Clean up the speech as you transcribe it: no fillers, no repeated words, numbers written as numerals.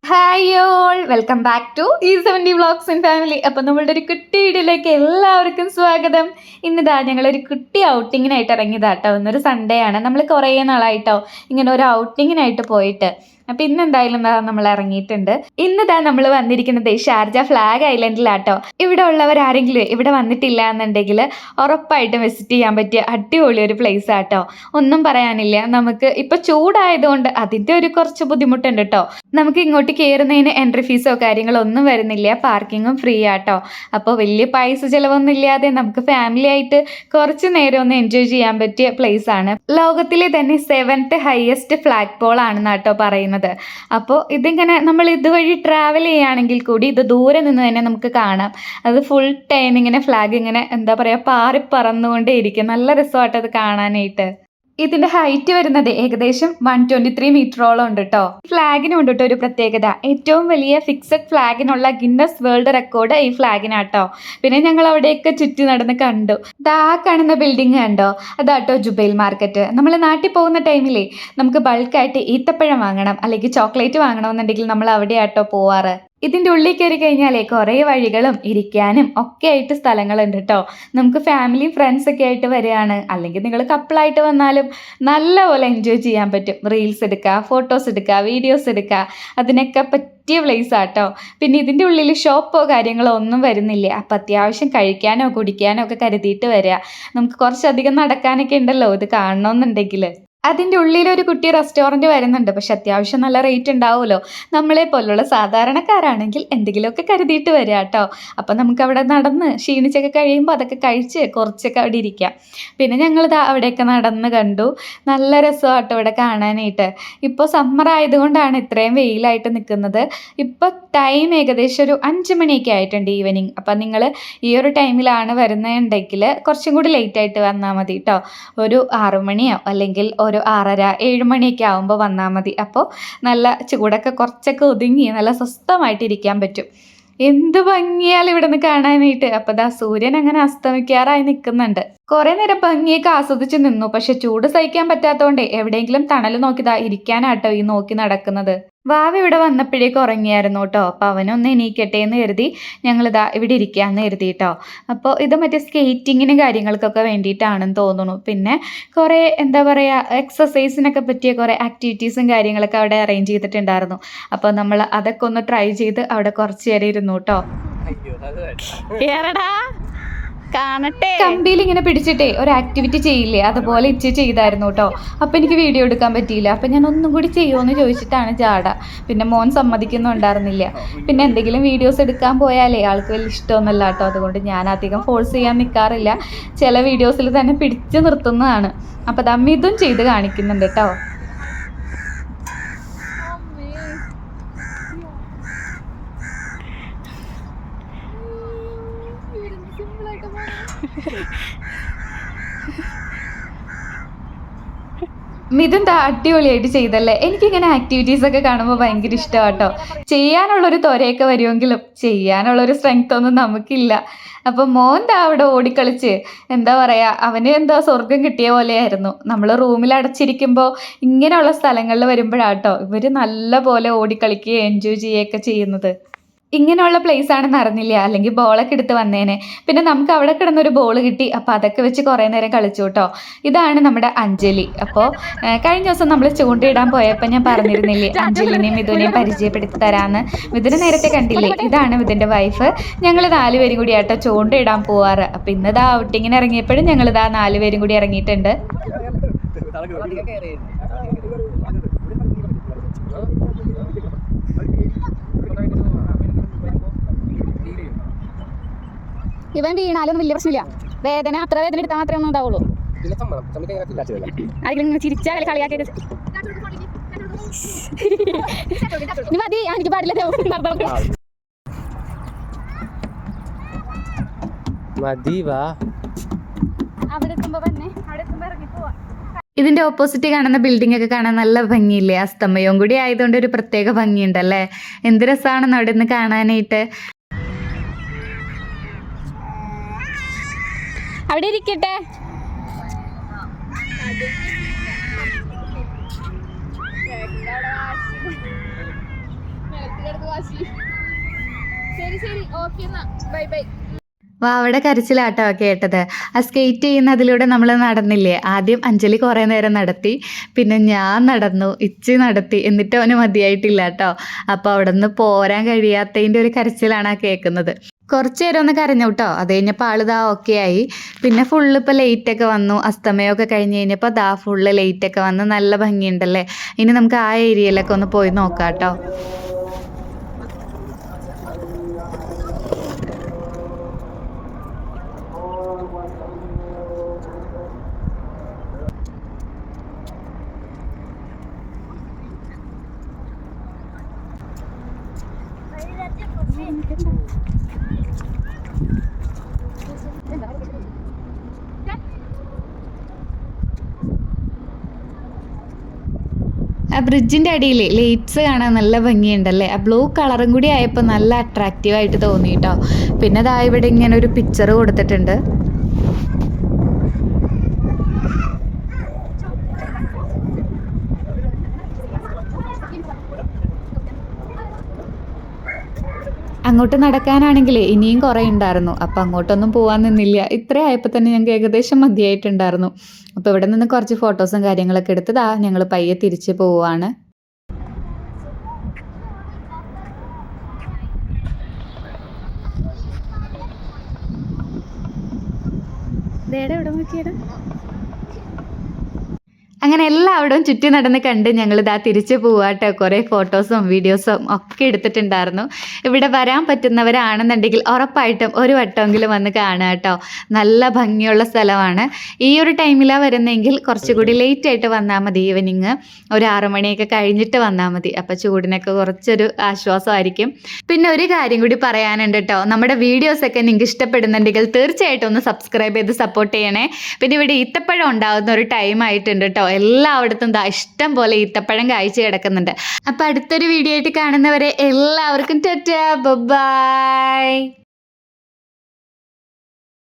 Hi all, welcome back to E70 vlogs and family. അപ്പം നമ്മളുടെ ഒരു കുട്ടി വീഡിയോയിലേക്ക് എല്ലാവർക്കും സ്വാഗതം. ഇന്നിതാ ഞങ്ങളൊരു കുട്ടി ഔട്ടിങ്ങിനായിട്ട് ഇറങ്ങിയതാട്ടോ. ഇന്നൊരു സൺഡേ ആണ്. നമ്മൾ കുറേ നാളായിട്ടോ ഇങ്ങനെ ഒരു ഔട്ടിങ്ങിനായിട്ട് പോയിട്ട്. അപ്പം ഇന്ന് എന്തായാലും നമ്മൾ ഇറങ്ങിയിട്ടുണ്ട്. ഇന്നിതാ നമ്മൾ വന്നിരിക്കുന്നത് ഷാർജ ഫ്ലാഗ് ഐലൻഡിലാട്ടോ. ഇവിടെ ഉള്ളവരാരെങ്കിലും ഇവിടെ വന്നിട്ടില്ല എന്നുണ്ടെങ്കിൽ ഉറപ്പായിട്ടും വിസിറ്റ് ചെയ്യാൻ പറ്റിയ അടിപൊളി ഒരു പ്ലേസ് ആട്ടോ. ഒന്നും പറയാനില്ല. നമുക്ക് ഇപ്പം ചൂടായതുകൊണ്ട് അതിൻ്റെ ഒരു കുറച്ച് ബുദ്ധിമുട്ടുണ്ട് കേട്ടോ. നമുക്ക് ഇങ്ങോട്ട് കയറുന്നതിന് എൻട്രി ഫീസോ കാര്യങ്ങളോ ഒന്നും വരുന്നില്ല. പാർക്കിങ്ങും ഫ്രീ ആട്ടോ. അപ്പോൾ വലിയ പൈസ ചിലവൊന്നും ഇല്ലാതെ നമുക്ക് ഫാമിലി ആയിട്ട് കുറച്ച് നേരം ഒന്ന് എൻജോയ് ചെയ്യാൻ പറ്റിയ പ്ലേസ് ആണ്. ലോകത്തിലെ തന്നെ 7th ഹയസ്റ്റ് ഫ്ലാഗ് പോൾ ആണെന്നാട്ടോ പറയുന്നത്. അപ്പോൾ ഇതിങ്ങനെ നമ്മൾ ഇതുവഴി ട്രാവൽ ചെയ്യുകയാണെങ്കിൽ കൂടി ഇത് ദൂരെ നിന്ന് തന്നെ നമുക്ക് കാണാം. അത് ഫുൾ ടൈം ഇങ്ങനെ ഫ്ലാഗ് ഇങ്ങനെ എന്താ പറയുക പാറി പറന്നുകൊണ്ടേ ഇരിക്കും. നല്ല രസമായിട്ട് അത് കാണാനായിട്ട്. ഇതിന്റെ ഹൈറ്റ് വരുന്നത് ഏകദേശം 123 മീറ്ററോളം ഉണ്ട് കേട്ടോ. ഫ്ലാഗിനും ഉണ്ട് കേട്ടോ ഒരു പ്രത്യേകത. ഏറ്റവും വലിയ ഫിക്സഡ് ഫ്ലാഗിനുള്ള ഗിന്നസ് വേൾഡ് റെക്കോർഡ് ഈ ഫ്ലാഗിനാട്ടോ. പിന്നെ ഞങ്ങൾ അവിടെയൊക്കെ ചുറ്റി നടന്ന് കണ്ടു. ദാ കാണുന്ന ബിൽഡിംഗ് കണ്ടോ, അതാട്ടോ ജുബൈൽ മാർക്കറ്റ്. നമ്മൾ നാട്ടിൽ പോകുന്ന ടൈമിലേ നമുക്ക് ബൾക്കായിട്ട് ഈത്തപ്പഴം വാങ്ങണം അല്ലെങ്കിൽ ചോക്ലേറ്റ് വാങ്ങണമെന്നുണ്ടെങ്കിൽ നമ്മൾ അവിടെയാട്ടോ പോവാറ്. ഇതിൻ്റെ ഉള്ളിൽ കയറി കഴിഞ്ഞാലേ കുറേ വഴികളും ഇരിക്കാനും ഒക്കെ ആയിട്ട് സ്ഥലങ്ങളുണ്ട് കേട്ടോ. നമുക്ക് ഫാമിലിയും ഫ്രണ്ട്സൊക്കെ ആയിട്ട് വരികയാണ് അല്ലെങ്കിൽ നിങ്ങൾ കപ്പിളായിട്ട് വന്നാലും നല്ലപോലെ എൻജോയ് ചെയ്യാൻ പറ്റും. റീൽസ് എടുക്കുക, ഫോട്ടോസ് എടുക്കുക, വീഡിയോസ് എടുക്കുക, അതിനൊക്കെ പറ്റിയ പ്ലേസ് ആട്ടോ. പിന്നെ ഇതിൻ്റെ ഉള്ളിൽ ഷോപ്പോ കാര്യങ്ങളോ ഒന്നും വരുന്നില്ല. അപ്പം അത്യാവശ്യം കഴിക്കാനോ കുടിക്കാനോ ഒക്കെ കരുതിയിട്ട് വരിക. നമുക്ക് കുറച്ചധികം നടക്കാനൊക്കെ ഉണ്ടല്ലോ ഇത് കാണണമെന്നുണ്ടെങ്കിൽ. അതിൻ്റെ ഉള്ളിലൊരു കുട്ടി റെസ്റ്റോറൻറ്റ് വരുന്നുണ്ട്. പക്ഷെ അത്യാവശ്യം നല്ല റേറ്റ് ഉണ്ടാവുമല്ലോ. നമ്മളെ പോലുള്ള സാധാരണക്കാരാണെങ്കിൽ എന്തെങ്കിലുമൊക്കെ കരുതിയിട്ട് വരിക കേട്ടോ. അപ്പം നമുക്കവിടെ നടന്ന് ക്ഷീണിച്ചൊക്കെ കഴിയുമ്പോൾ അതൊക്കെ കഴിച്ച് കുറച്ചൊക്കെ അവിടെ ഇരിക്കാം. പിന്നെ ഞങ്ങളിത് അവിടെയൊക്കെ നടന്ന് കണ്ടു. നല്ല രസമാട്ടോ ഇവിടെ കാണാനായിട്ട്. ഇപ്പോൾ സമ്മർ ആയതുകൊണ്ടാണ് ഇത്രയും വെയിലായിട്ട് നിൽക്കുന്നത്. ഇപ്പോൾ ടൈം ഏകദേശം ഒരു 5 മണിയൊക്കെ ആയിട്ടുണ്ട് ഈവനിങ്. അപ്പം നിങ്ങൾ ഈ ഒരു ടൈമിലാണ് വരുന്നതെങ്കിൽ കുറച്ചും കൂടി ലേറ്റായിട്ട് വന്നാൽ മതി കേട്ടോ. ഒരു 6 മണിയോ അല്ലെങ്കിൽ ഒരു 6:30 7 മണിയൊക്കെ ആകുമ്പോൾ വന്നാൽ മതി. അപ്പോൾ നല്ല ചൂടൊക്കെ കുറച്ചൊക്കെ ഒതുങ്ങി നല്ല സ്വസ്ഥമായിട്ടിരിക്കാൻ പറ്റും. എന്ത് ഭംഗിയാലും ഇവിടെ നിന്ന് കാണാനായിട്ട്. അപ്പോൾ ദാ സൂര്യൻ അങ്ങനെ അസ്തമിക്കാറായി നിൽക്കുന്നുണ്ട്. കുറേ നേരം ഭംഗിയൊക്കെ ആസ്വദിച്ച് നിന്നു. പക്ഷെ ചൂട് സഹിക്കാൻ പറ്റാത്തതുകൊണ്ട് എവിടെയെങ്കിലും തണൽ നോക്കിതാ ഇരിക്കാനാട്ടോ ഈ നോക്കി നടക്കുന്നത്. വാവ ഇവിടെ വന്നപ്പോഴേക്കും ഉറങ്ങിയായിരുന്നു കേട്ടോ. അപ്പോൾ അവനൊന്ന് എണീക്കട്ടെ എന്ന് കരുതി ഞങ്ങളിതാ ഇവിടെ ഇരിക്കാമെന്ന് കരുതി കേട്ടോ. അപ്പോൾ ഇത് മറ്റേ സ്കേറ്റിങ്ങിനും കാര്യങ്ങൾക്കൊക്കെ വേണ്ടിയിട്ടാണെന്ന് തോന്നുന്നു. പിന്നെ കുറേ എന്താ പറയുക എക്സസൈസിനൊക്കെ പറ്റിയ കുറേ ആക്ടിവിറ്റീസും കാര്യങ്ങളൊക്കെ അവിടെ അറേഞ്ച് ചെയ്തിട്ടുണ്ടായിരുന്നു. അപ്പോൾ നമ്മൾ അതൊക്കെ ഒന്ന് ട്രൈ ചെയ്ത് അവിടെ കുറച്ച് നേരം ഇരുന്നു കേട്ടോ. കാണട്ടെ, കമ്പിയിൽ ഇങ്ങനെ പിടിച്ചിട്ടേ ഒരു ആക്ടിവിറ്റി ചെയ്യില്ലേ, അതുപോലെ ഇച്ച് ചെയ്തായിരുന്നു കേട്ടോ. അപ്പം എനിക്ക് വീഡിയോ എടുക്കാൻ പറ്റിയില്ല. അപ്പം ഞാൻ ഒന്നും കൂടി ചെയ്യുമോയെന്ന് ചോദിച്ചിട്ടാണ് ജാട. പിന്നെ മോൻ സമ്മതിക്കുന്നുണ്ടായിരുന്നില്ല. പിന്നെ എന്തെങ്കിലും വീഡിയോസ് എടുക്കാൻ പോയാലേ ആൾക്ക് വലിയ ഇഷ്ടമൊന്നുമല്ല കേട്ടോ. അതുകൊണ്ട് ഞാൻ അധികം ഫോഴ്സ് ചെയ്യാൻ നിൽക്കാറില്ല. ചില വീഡിയോസിൽ തന്നെ പിടിച്ച് നിർത്തുന്നതാണ്. അപ്പം ദമ്മി ഇതും ചെയ്ത് കാണിക്കുന്നുണ്ട് കേട്ടോ. മിഥുൻ അടിപൊളിയായിട്ട് ചെയ്തല്ലേ. എനിക്കിങ്ങനെ ആക്ടിവിറ്റീസൊക്കെ കാണുമ്പോൾ ഭയങ്കര ഇഷ്ടമാണ് കേട്ടോ. ചെയ്യാനുള്ളൊരു ത്വരയൊക്കെ വരുമെങ്കിലും ചെയ്യാനുള്ളൊരു സ്ട്രെങ്ത് ഒന്നും നമുക്കില്ല. അപ്പം മോൻ അവിടെ ഓടിക്കളിച്ച് എന്താ പറയുക, അവന് എന്താ സ്വർഗം കിട്ടിയ പോലെയായിരുന്നു. നമ്മൾ റൂമിൽ അടച്ചിരിക്കുമ്പോൾ ഇങ്ങനെയുള്ള സ്ഥലങ്ങളിൽ വരുമ്പോഴാട്ടോ ഇവർ നല്ല പോലെ ഓടിക്കളിക്കുകയും എൻജോയ് ചെയ്യുകയൊക്കെ ചെയ്യുന്നത്. ഇങ്ങനെയുള്ള പ്ലേസ് ആണെന്ന് അറിഞ്ഞില്ല, അല്ലെങ്കിൽ ബോളൊക്കെ എടുത്ത് വന്നേനെ. പിന്നെ നമുക്ക് അവിടെ കിടന്നൊരു ബോൾ കിട്ടി. അപ്പോൾ അതൊക്കെ വെച്ച് കുറേ നേരം കളിച്ചു കേട്ടോ. ഇതാണ് നമ്മുടെ അഞ്ജലി. അപ്പോൾ കഴിഞ്ഞ ദിവസം നമ്മൾ ചൂണ്ടയിടാൻ പോയപ്പോൾ ഞാൻ പറഞ്ഞിരുന്നില്ലേ അഞ്ജലിനെയും മിഥുനെയും പരിചയപ്പെടുത്തി തരാമെന്ന്. മിഥുനെ നേരത്തെ കണ്ടില്ലേ, ഇതാണ് മിഥുൻ്റെ വൈഫ്. ഞങ്ങൾ 4 പേരും കൂടി ആട്ടോ ചൂണ്ടയിടാൻ പോവാറ്. അപ്പോൾ ഇന്നതാ ഔട്ടിങ്ങിന് ഇറങ്ങിയപ്പോഴും ഞങ്ങളിതാ 4 പേരും കൂടി ഇറങ്ങിയിട്ടുണ്ട്. ഇവൻ വീണാലൊന്നും വലിയ പ്രശ്നമില്ല. വേദന അത്ര വേദന എടുത്താൽ മാത്രമേ ഒന്നും ഉണ്ടാവുള്ളൂ. അതിങ്ങനെ ചിരിച്ചാ കളിയാക്കി മതി, എനിക്ക് പാടില്ല. ഇതിന്റെ ഓപ്പോസിറ്റ് കാണുന്ന ബിൽഡിംഗ് ഒക്കെ കാണാൻ നല്ല ഭംഗിയില്ലേ. അസ്തമയവും കൂടി ആയതുകൊണ്ട് ഒരു പ്രത്യേക ഭംഗിയുണ്ടല്ലേ. എന്ത് രസമാണെന്ന് അവിടെ നിന്ന് കാണാനായിട്ട്. അവിടെ ഇരിക്കട്ടെ. ശരി ശരി ഓക്കെ എന്നാ ബൈ ബൈ. വാവയുടെ കരച്ചിലാട്ടോ കേട്ടത്. ആ സ്കേറ്റ് ചെയ്യുന്നതിലൂടെ നമ്മൾ നടന്നില്ലേ, ആദ്യം അഞ്ജലി കുറേ നേരം നടത്തി, പിന്നെ ഞാൻ നടന്നു, ഇച്ചി നടത്തി, എന്നിട്ട് അവന് മതിയായിട്ടില്ല കേട്ടോ. അപ്പോൾ അവിടെ നിന്ന് പോരാൻ കഴിയാത്തതിൻ്റെ ഒരു കരച്ചിലാണ് ആ കേൾക്കുന്നത്. കുറച്ച് നേരം ഒന്ന് കരഞ്ഞു കേട്ടോ. അത് കഴിഞ്ഞപ്പോൾ ആളിതാ ഓക്കെ ആയി. പിന്നെ ഫുള്ള് ഇപ്പോൾ ലൈറ്റൊക്കെ വന്നു, അസ്തമയമൊക്കെ കഴിഞ്ഞ് കഴിഞ്ഞപ്പോൾ ദാ ഫുള്ള് ലൈറ്റൊക്കെ വന്ന് നല്ല ഭംഗിയുണ്ടല്ലേ. ഇനി നമുക്ക് ആ ഏരിയയിലൊക്കെ ഒന്ന് പോയി നോക്കാം കേട്ടോ. ആ ബ്രിഡ്ജിൻ്റെ അടിയിൽ ലൈറ്റ്സ് കാണാൻ നല്ല ഭംഗിയുണ്ടല്ലേ. ആ ബ്ലൂ കളറും കൂടി ആയപ്പോൾ നല്ല അട്രാക്റ്റീവായിട്ട് തോന്നി കേട്ടോ. പിന്നെ ദാ ഇവിടെ ഇങ്ങനെ ഒരു പിക്ചർ കൊടുത്തിട്ടുണ്ട്. അങ്ങോട്ട് നടക്കാനാണെങ്കിലേ ഇനിയും കുറേ ഉണ്ടായിരുന്നു. അപ്പം അങ്ങോട്ടൊന്നും പോകാൻ നിന്നില്ല. ഇത്ര ആയപ്പോൾ തന്നെ ഞങ്ങൾക്ക് ഏകദേശം മതിയായിട്ടുണ്ടായിരുന്നു. അപ്പോൾ ഇവിടെ നിന്ന് കുറച്ച് ഫോട്ടോസും കാര്യങ്ങളൊക്കെ എടുത്തതാ ഞങ്ങൾ പയ്യെ തിരിച്ച് പോവുകയാണ്. ഇവിടെ നോക്കിയടാ. അങ്ങനെ എല്ലാവരും ചുറ്റി നടന്ന് കണ്ട് ഞങ്ങളിതാ തിരിച്ച് പോവാട്ടോ. കുറേ ഫോട്ടോസും വീഡിയോസും ഒക്കെ എടുത്തിട്ടുണ്ടായിരുന്നു. ഇവിടെ വരാൻ പറ്റുന്നവരാണെന്നുണ്ടെങ്കിൽ ഉറപ്പായിട്ടും ഒരു വട്ടമെങ്കിലും വന്ന് കാണുക കേട്ടോ. നല്ല ഭംഗിയുള്ള സ്ഥലമാണ്. ഈ ഒരു ടൈമിലാണ് വരുന്നതെങ്കിൽ കുറച്ചുകൂടി ലേറ്റ് ആയിട്ട് വന്നാൽ മതി. ഈവനിങ് ഒരു 6 മണിയൊക്കെ കഴിഞ്ഞിട്ട് വന്നാൽ മതി. അപ്പോൾ ചൂടിനൊക്കെ കുറച്ചൊരു ആശ്വാസമായിരിക്കും. പിന്നെ ഒരു കാര്യം കൂടി പറയാനുണ്ട് കേട്ടോ. നമ്മുടെ വീഡിയോസൊക്കെ നിങ്ങൾക്ക് ഇഷ്ടപ്പെടുന്നുണ്ടെങ്കിൽ തീർച്ചയായിട്ടും ഒന്ന് സബ്സ്ക്രൈബ് ചെയ്ത് സപ്പോർട്ട് ചെയ്യണേ. പിന്നെ ഇവിടെ ഈത്തപ്പഴം ഉണ്ടാകുന്ന ഒരു ടൈം ആയിട്ടുണ്ട് കേട്ടോ. എല്ലായിടത്തും ഇഷ്ടം പോലെ ഈത്തപ്പഴം കായ്ച്ചു കിടക്കുന്നുണ്ട്. അപ്പൊ അടുത്തൊരു വീഡിയോ ആയിട്ട് കാണുന്നവരെ എല്ലാവർക്കും ടാറ്റാ ബൈ.